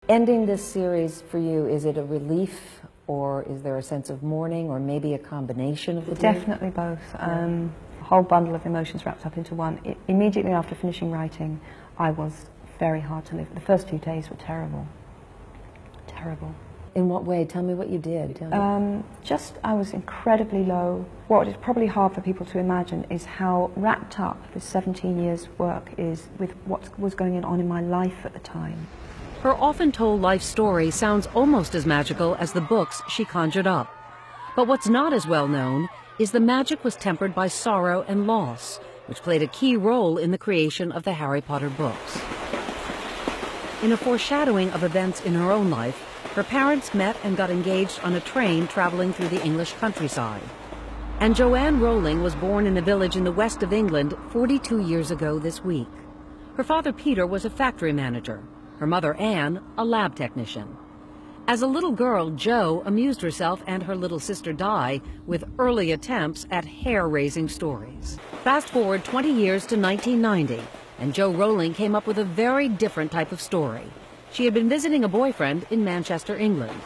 Ending this series for you, is it a relief, or is there a sense of mourning, or maybe a combination of the two? Definitely both. A whole bundle of emotions wrapped up into one. Immediately after finishing writing, I was very hard to live. The first few days were terrible. Terrible. In what way? Tell me what you did. I was incredibly low. What is probably hard for people to imagine is how wrapped up this 17 years' work is with what was going on in my life at the time. Her often told life story sounds almost as magical as the books she conjured up. But what's not as well known is the magic was tempered by sorrow and loss, which played a key role in the creation of the Harry Potter books. In a foreshadowing of events in her own life, her parents met and got engaged on a train traveling through the English countryside. And Joanne Rowling was born in a village in the west of England 42 years ago this week. Her father Peter was a factory manager, her mother Anne a lab technician. As a little girl, Jo amused herself and her little sister Di with early attempts at hair-raising stories. Fast forward 20 years to 1990, and Jo Rowling came up with a very different type of story. She had been visiting a boyfriend in Manchester, England,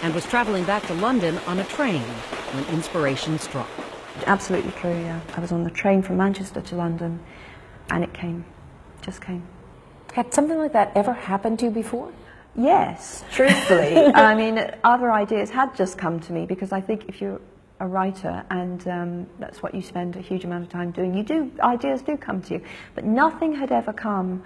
and was traveling back to London on a train when inspiration struck. Absolutely true, yeah. I was on the train from Manchester to London, and it came, just came. Had something like that ever happened to you before? Yes, truthfully. I mean, other ideas had just come to me, because I think if you're a writer and that's what you spend a huge amount of time doing, ideas do come to you. But nothing had ever come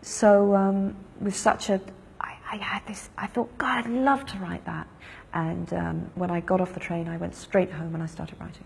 so with such a, I thought, God, I'd love to write that. And when I got off the train, I went straight home and I started writing.